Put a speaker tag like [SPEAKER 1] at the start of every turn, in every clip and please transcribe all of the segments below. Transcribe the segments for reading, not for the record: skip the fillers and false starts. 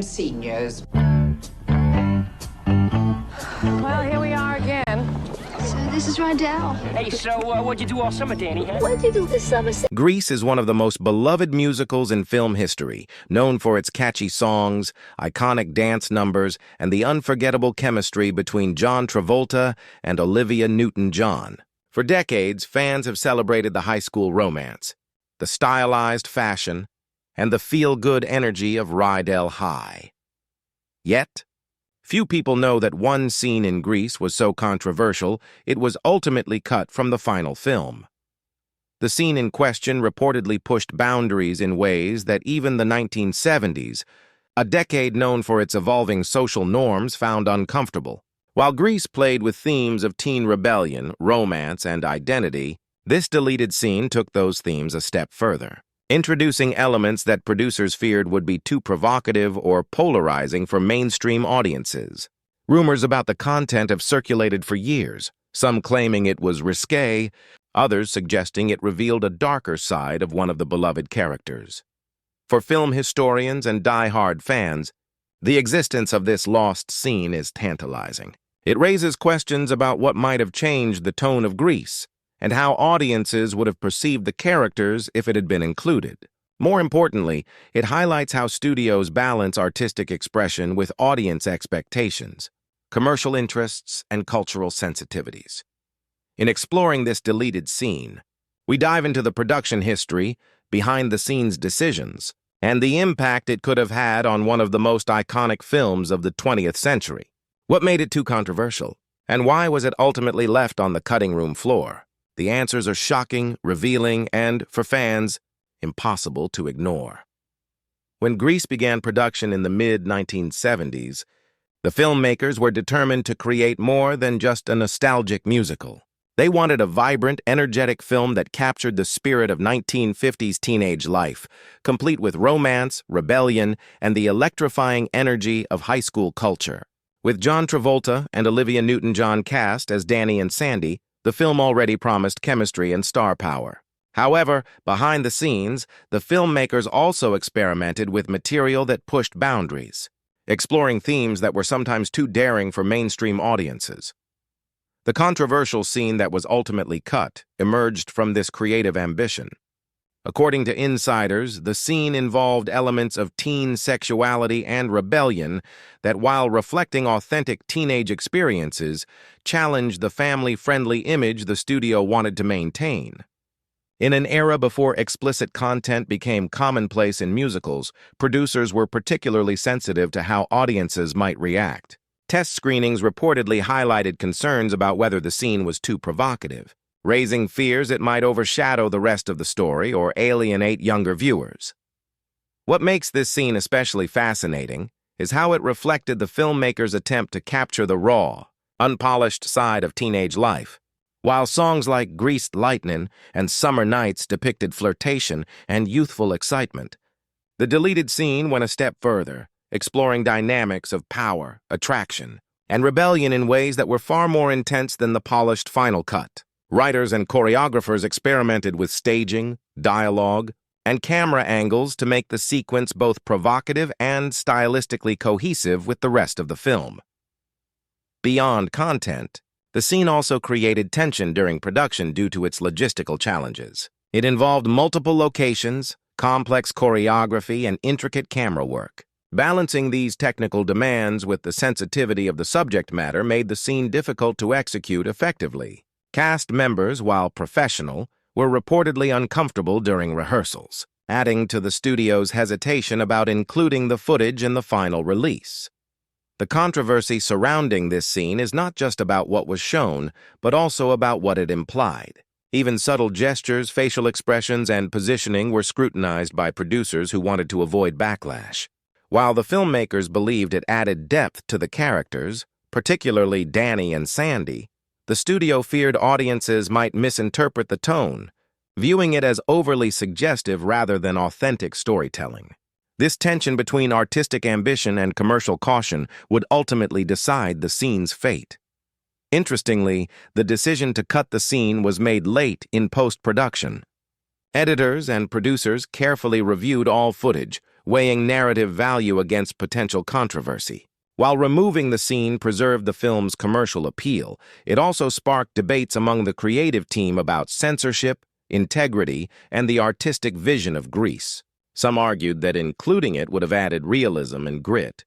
[SPEAKER 1] Seniors.
[SPEAKER 2] Well, here we are again.
[SPEAKER 3] So this is Rydell.
[SPEAKER 4] Hey, so what'd you do all summer, Danny? Huh?
[SPEAKER 3] What'd you do this summer?
[SPEAKER 5] Grease is one of the most beloved musicals in film history, known for its catchy songs, iconic dance numbers, and the unforgettable chemistry between John Travolta and Olivia Newton-John. For decades, fans have celebrated the high school romance, the stylized fashion, and the feel-good energy of Rydell High. Yet, few people know that one scene in Grease was so controversial it was ultimately cut from the final film. The scene in question reportedly pushed boundaries in ways that even the 1970s, a decade known for its evolving social norms, found uncomfortable. While Grease played with themes of teen rebellion, romance, and identity, this deleted scene took those themes a step further, introducing elements that producers feared would be too provocative or polarizing for mainstream audiences. Rumors about the content have circulated for years, some claiming it was risque, others suggesting it revealed a darker side of one of the beloved characters. For film historians and die-hard fans, the existence of this lost scene is tantalizing. It raises questions about what might have changed the tone of Grease, and how audiences would have perceived the characters if it had been included. More importantly, it highlights how studios balance artistic expression with audience expectations, commercial interests, and cultural sensitivities. In exploring this deleted scene, we dive into the production history, behind-the-scenes decisions, and the impact it could have had on one of the most iconic films of the 20th century. What made it too controversial? And why was it ultimately left on the cutting room floor? The answers are shocking, revealing, and, for fans, impossible to ignore. When Grease began production in the mid-1970s, the filmmakers were determined to create more than just a nostalgic musical. They wanted a vibrant, energetic film that captured the spirit of 1950s teenage life, complete with romance, rebellion, and the electrifying energy of high school culture. With John Travolta and Olivia Newton-John cast as Danny and Sandy, the film already promised chemistry and star power. However, behind the scenes, the filmmakers also experimented with material that pushed boundaries, exploring themes that were sometimes too daring for mainstream audiences. The controversial scene that was ultimately cut emerged from this creative ambition. According to insiders, the scene involved elements of teen sexuality and rebellion that, while reflecting authentic teenage experiences, challenged the family-friendly image the studio wanted to maintain. In an era before explicit content became commonplace in musicals, producers were particularly sensitive to how audiences might react. Test screenings reportedly highlighted concerns about whether the scene was too provocative, raising fears it might overshadow the rest of the story or alienate younger viewers. What makes this scene especially fascinating is how it reflected the filmmakers' attempt to capture the raw, unpolished side of teenage life. While songs like Greased Lightnin' and Summer Nights depicted flirtation and youthful excitement, the deleted scene went a step further, exploring dynamics of power, attraction, and rebellion in ways that were far more intense than the polished final cut. Writers and choreographers experimented with staging, dialogue, and camera angles to make the sequence both provocative and stylistically cohesive with the rest of the film. Beyond content, the scene also created tension during production due to its logistical challenges. It involved multiple locations, complex choreography, and intricate camera work. Balancing these technical demands with the sensitivity of the subject matter made the scene difficult to execute effectively. Cast members, while professional, were reportedly uncomfortable during rehearsals, adding to the studio's hesitation about including the footage in the final release. The controversy surrounding this scene is not just about what was shown, but also about what it implied. Even subtle gestures, facial expressions, and positioning were scrutinized by producers who wanted to avoid backlash. While the filmmakers believed it added depth to the characters, particularly Danny and Sandy, the studio feared audiences might misinterpret the tone, viewing it as overly suggestive rather than authentic storytelling. This tension between artistic ambition and commercial caution would ultimately decide the scene's fate. Interestingly, the decision to cut the scene was made late in post-production. Editors and producers carefully reviewed all footage, weighing narrative value against potential controversy. While removing the scene preserved the film's commercial appeal, it also sparked debates among the creative team about censorship, integrity, and the artistic vision of Grease. Some argued that including it would have added realism and grit,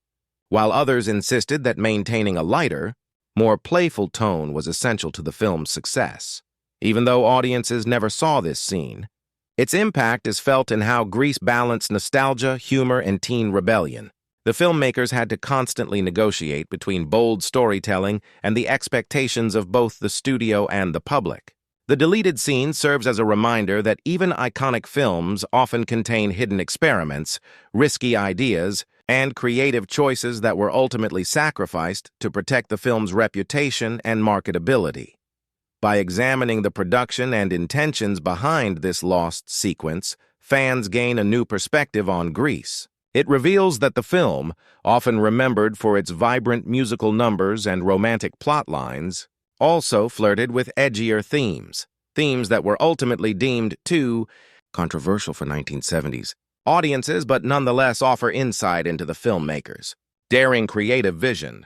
[SPEAKER 5] while others insisted that maintaining a lighter, more playful tone was essential to the film's success. Even though audiences never saw this scene, its impact is felt in how Grease balanced nostalgia, humor, and teen rebellion. The filmmakers had to constantly negotiate between bold storytelling and the expectations of both the studio and the public. The deleted scene serves as a reminder that even iconic films often contain hidden experiments, risky ideas, and creative choices that were ultimately sacrificed to protect the film's reputation and marketability. By examining the production and intentions behind this lost sequence, fans gain a new perspective on Grease. It reveals that the film, often remembered for its vibrant musical numbers and romantic plot lines, also flirted with edgier themes that were ultimately deemed too controversial for 1970s audiences, but nonetheless offer insight into the filmmakers' daring creative vision.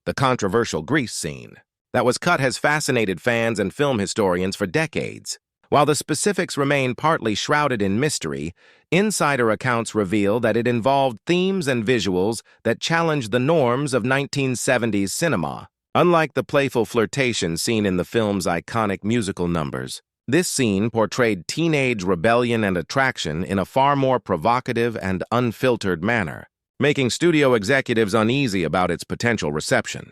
[SPEAKER 5] The controversial Grease scene that was cut has fascinated fans and film historians for decades. While the specifics remain partly shrouded in mystery, insider accounts reveal that it involved themes and visuals that challenged the norms of 1970s cinema. Unlike the playful flirtation seen in the film's iconic musical numbers, this scene portrayed teenage rebellion and attraction in a far more provocative and unfiltered manner, making studio executives uneasy about its potential reception.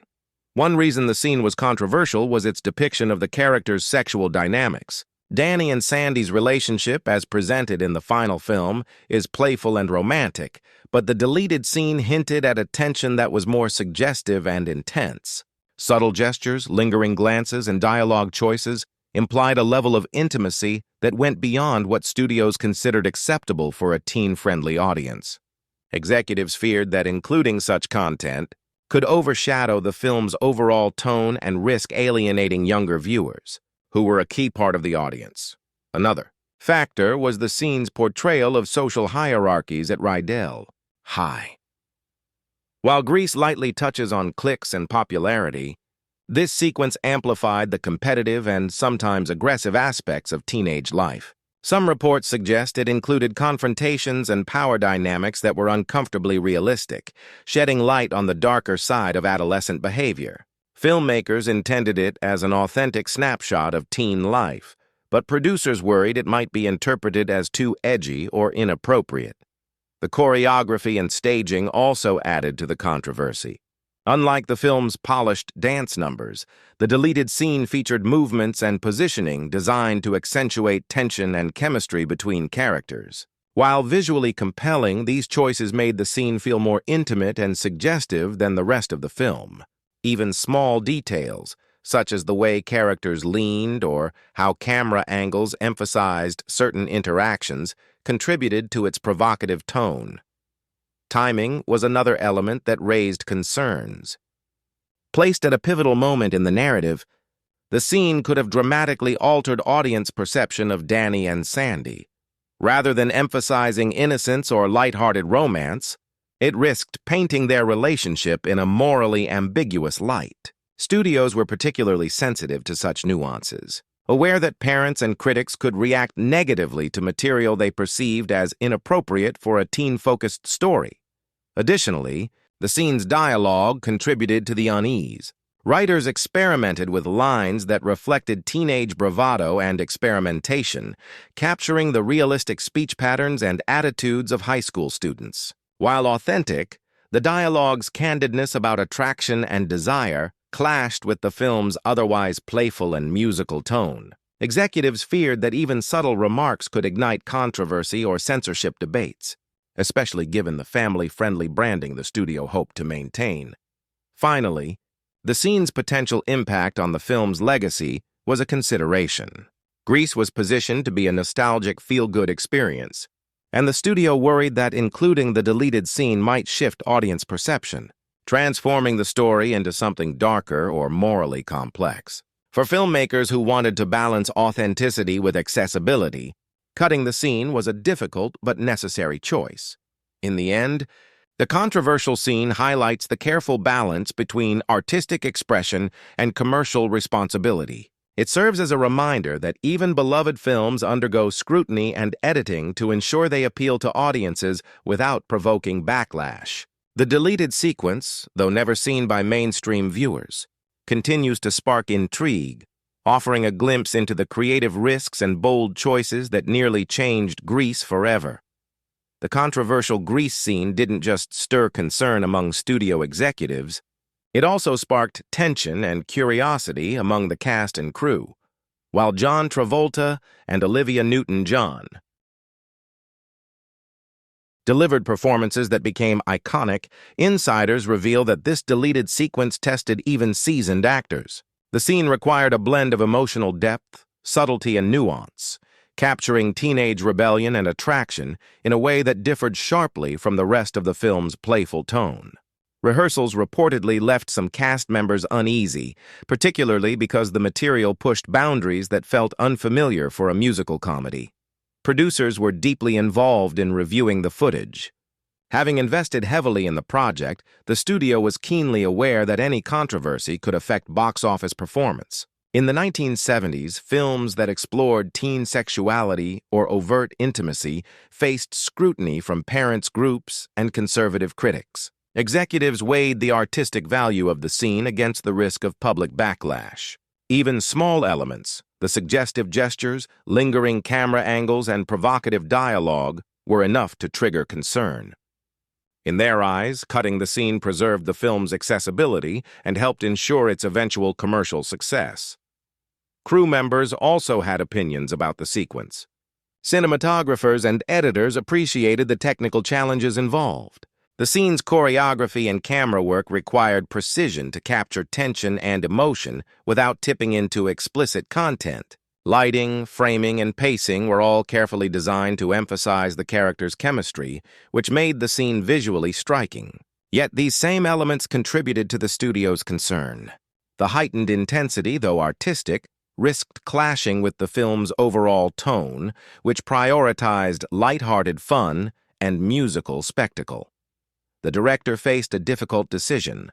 [SPEAKER 5] One reason the scene was controversial was its depiction of the characters' sexual dynamics. Danny and Sandy's relationship, as presented in the final film, is playful and romantic, but the deleted scene hinted at a tension that was more suggestive and intense. Subtle gestures, lingering glances, and dialogue choices implied a level of intimacy that went beyond what studios considered acceptable for a teen-friendly audience. Executives feared that including such content could overshadow the film's overall tone and risk alienating younger viewers, who were a key part of the audience. Another factor was the scene's portrayal of social hierarchies at Rydell High. While Grease lightly touches on cliques and popularity, this sequence amplified the competitive and sometimes aggressive aspects of teenage life. Some reports suggest it included confrontations and power dynamics that were uncomfortably realistic, shedding light on the darker side of adolescent behavior. Filmmakers intended it as an authentic snapshot of teen life, but producers worried it might be interpreted as too edgy or inappropriate. The choreography and staging also added to the controversy. Unlike the film's polished dance numbers, the deleted scene featured movements and positioning designed to accentuate tension and chemistry between characters. While visually compelling, these choices made the scene feel more intimate and suggestive than the rest of the film. Even small details, such as the way characters leaned or how camera angles emphasized certain interactions, contributed to its provocative tone. Timing was another element that raised concerns. Placed at a pivotal moment in the narrative, the scene could have dramatically altered audience perception of Danny and Sandy. Rather than emphasizing innocence or lighthearted romance, it risked painting their relationship in a morally ambiguous light. Studios were particularly sensitive to such nuances, aware that parents and critics could react negatively to material they perceived as inappropriate for a teen-focused story. Additionally, the scene's dialogue contributed to the unease. Writers experimented with lines that reflected teenage bravado and experimentation, capturing the realistic speech patterns and attitudes of high school students. While authentic, the dialogue's candidness about attraction and desire clashed with the film's otherwise playful and musical tone. Executives feared that even subtle remarks could ignite controversy or censorship debates, especially given the family-friendly branding the studio hoped to maintain. Finally, the scene's potential impact on the film's legacy was a consideration. Grease was positioned to be a nostalgic, feel-good experience, and the studio worried that including the deleted scene might shift audience perception, transforming the story into something darker or morally complex. For filmmakers who wanted to balance authenticity with accessibility, cutting the scene was a difficult but necessary choice. In the end, the controversial scene highlights the careful balance between artistic expression and commercial responsibility. It serves as a reminder that even beloved films undergo scrutiny and editing to ensure they appeal to audiences without provoking backlash. The deleted sequence, though never seen by mainstream viewers, continues to spark intrigue, offering a glimpse into the creative risks and bold choices that nearly changed Grease forever. The controversial Grease scene didn't just stir concern among studio executives, it also sparked tension and curiosity among the cast and crew, while John Travolta and Olivia Newton-John delivered performances that became iconic. Insiders reveal that this deleted sequence tested even seasoned actors. The scene required a blend of emotional depth, subtlety, and nuance, capturing teenage rebellion and attraction in a way that differed sharply from the rest of the film's playful tone. Rehearsals reportedly left some cast members uneasy, particularly because the material pushed boundaries that felt unfamiliar for a musical comedy. Producers were deeply involved in reviewing the footage. Having invested heavily in the project, the studio was keenly aware that any controversy could affect box office performance. In the 1970s, films that explored teen sexuality or overt intimacy faced scrutiny from parents' groups and conservative critics. Executives weighed the artistic value of the scene against the risk of public backlash. Even small elements, the suggestive gestures, lingering camera angles, and provocative dialogue, were enough to trigger concern. In their eyes, cutting the scene preserved the film's accessibility and helped ensure its eventual commercial success. Crew members also had opinions about the sequence. Cinematographers and editors appreciated the technical challenges involved. The scene's choreography and camera work required precision to capture tension and emotion without tipping into explicit content. Lighting, framing, and pacing were all carefully designed to emphasize the characters' chemistry, which made the scene visually striking. Yet these same elements contributed to the studio's concern. The heightened intensity, though artistic, risked clashing with the film's overall tone, which prioritized lighthearted fun and musical spectacle. The director faced a difficult decision.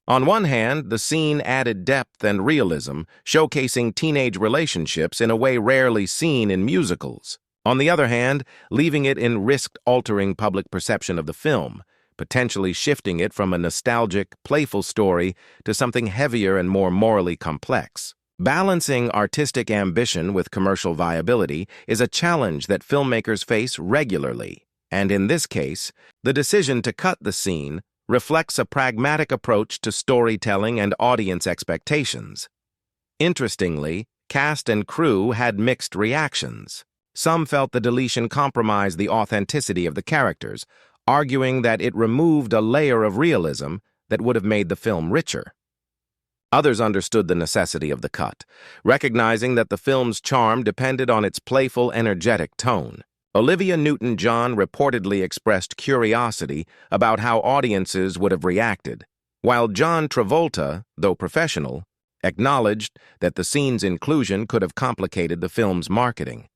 [SPEAKER 5] On one hand, the scene added depth and realism, showcasing teenage relationships in a way rarely seen in musicals. On the other hand, leaving it in risked altering public perception of the film, potentially shifting it from a nostalgic, playful story to something heavier and more morally complex. Balancing artistic ambition with commercial viability is a challenge that filmmakers face regularly. And in this case, the decision to cut the scene reflects a pragmatic approach to storytelling and audience expectations. Interestingly, cast and crew had mixed reactions. Some felt the deletion compromised the authenticity of the characters, arguing that it removed a layer of realism that would have made the film richer. Others understood the necessity of the cut, recognizing that the film's charm depended on its playful, energetic tone. Olivia Newton-John reportedly expressed curiosity about how audiences would have reacted, while John Travolta, though professional, acknowledged that the scene's inclusion could have complicated the film's marketing.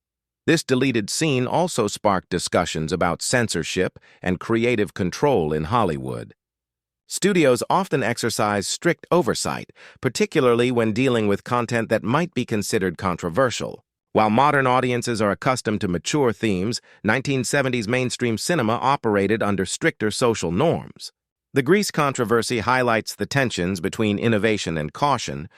[SPEAKER 5] This deleted scene also sparked discussions about censorship and creative control in Hollywood. Studios often exercise strict oversight, particularly when dealing with content that might be considered controversial. While modern audiences are accustomed to mature themes, 1970s mainstream cinema operated under stricter social norms. The Grease controversy highlights the tensions between innovation and caution,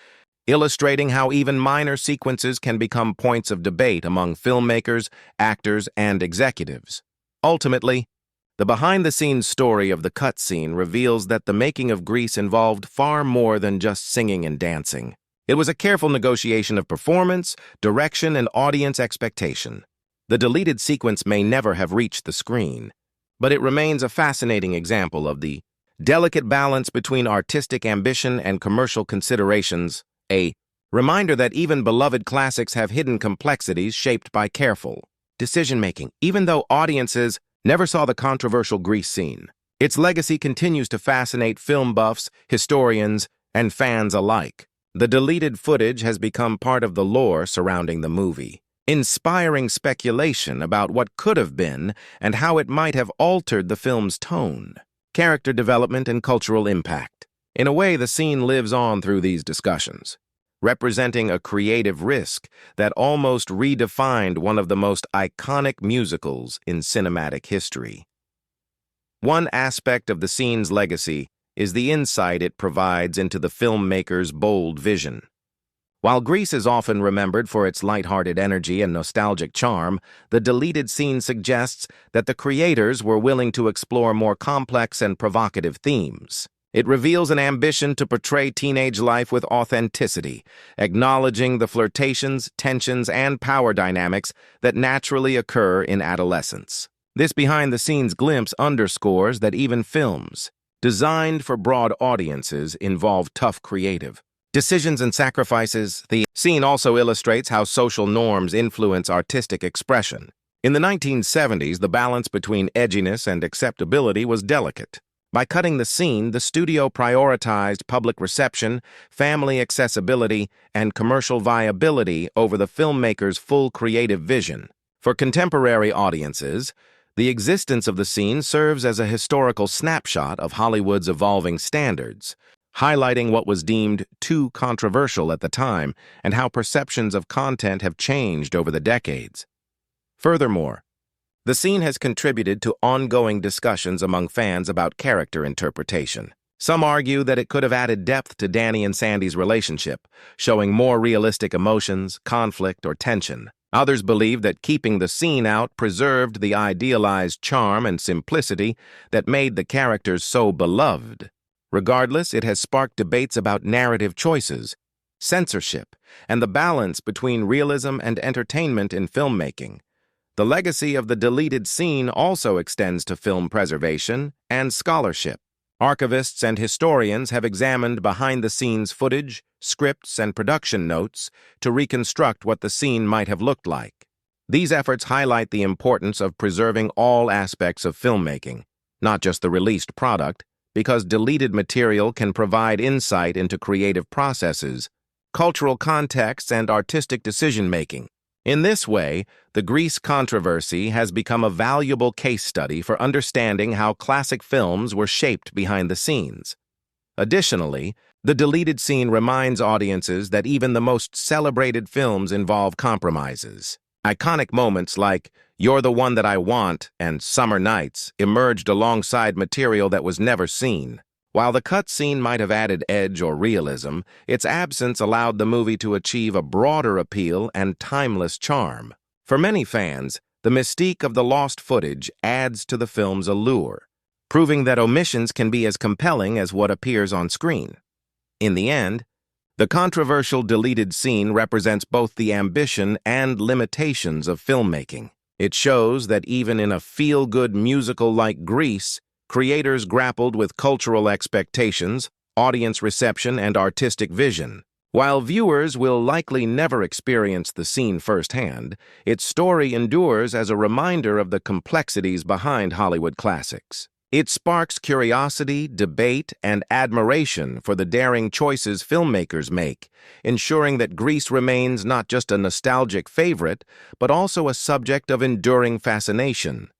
[SPEAKER 5] illustrating how even minor sequences can become points of debate among filmmakers, actors, and executives. Ultimately, the behind-the-scenes story of the cut scene reveals that the making of Grease involved far more than just singing and dancing. It was a careful negotiation of performance, direction, and audience expectation. The deleted sequence may never have reached the screen, but it remains a fascinating example of the delicate balance between artistic ambition and commercial considerations, a reminder that even beloved classics have hidden complexities shaped by careful decision-making. Even though audiences never saw the controversial Grease scene, its legacy continues to fascinate film buffs, historians, and fans alike. The deleted footage has become part of the lore surrounding the movie, inspiring speculation about what could have been and how it might have altered the film's tone, character development, and cultural impact. In a way, the scene lives on through these discussions, representing a creative risk that almost redefined one of the most iconic musicals in cinematic history. One aspect of the scene's legacy is the insight it provides into the filmmaker's bold vision. While Grease is often remembered for its lighthearted energy and nostalgic charm, the deleted scene suggests that the creators were willing to explore more complex and provocative themes. It reveals an ambition to portray teenage life with authenticity, acknowledging the flirtations, tensions, and power dynamics that naturally occur in adolescence. This behind-the-scenes glimpse underscores that even films, designed for broad audiences, involve tough creative decisions and sacrifices. The scene also illustrates how social norms influence artistic expression. In the 1970s, the balance between edginess and acceptability was delicate. By cutting the scene, the studio prioritized public reception, family accessibility, and commercial viability over the filmmaker's full creative vision. For contemporary audiences, the existence of the scene serves as a historical snapshot of Hollywood's evolving standards, highlighting what was deemed too controversial at the time and how perceptions of content have changed over the decades. Furthermore, the scene has contributed to ongoing discussions among fans about character interpretation. Some argue that it could have added depth to Danny and Sandy's relationship, showing more realistic emotions, conflict, or tension. Others believe that keeping the scene out preserved the idealized charm and simplicity that made the characters so beloved. Regardless, it has sparked debates about narrative choices, censorship, and the balance between realism and entertainment in filmmaking. The legacy of the deleted scene also extends to film preservation and scholarship. Archivists and historians have examined behind-the-scenes footage, scripts, and production notes to reconstruct what the scene might have looked like. These efforts highlight the importance of preserving all aspects of filmmaking, not just the released product, because deleted material can provide insight into creative processes, cultural contexts, and artistic decision-making. In this way, the Grease controversy has become a valuable case study for understanding how classic films were shaped behind the scenes. Additionally, the deleted scene reminds audiences that even the most celebrated films involve compromises. Iconic moments like "You're the One That I Want" and "Summer Nights" emerged alongside material that was never seen. While the cut scene might have added edge or realism, its absence allowed the movie to achieve a broader appeal and timeless charm. For many fans, the mystique of the lost footage adds to the film's allure, proving that omissions can be as compelling as what appears on screen. In the end, the controversial deleted scene represents both the ambition and limitations of filmmaking. It shows that even in a feel-good musical like Grease, creators grappled with cultural expectations, audience reception, and artistic vision. While viewers will likely never experience the scene firsthand, its story endures as a reminder of the complexities behind Hollywood classics. It sparks curiosity, debate, and admiration for the daring choices filmmakers make, ensuring that Grease remains not just a nostalgic favorite, but also a subject of enduring fascination.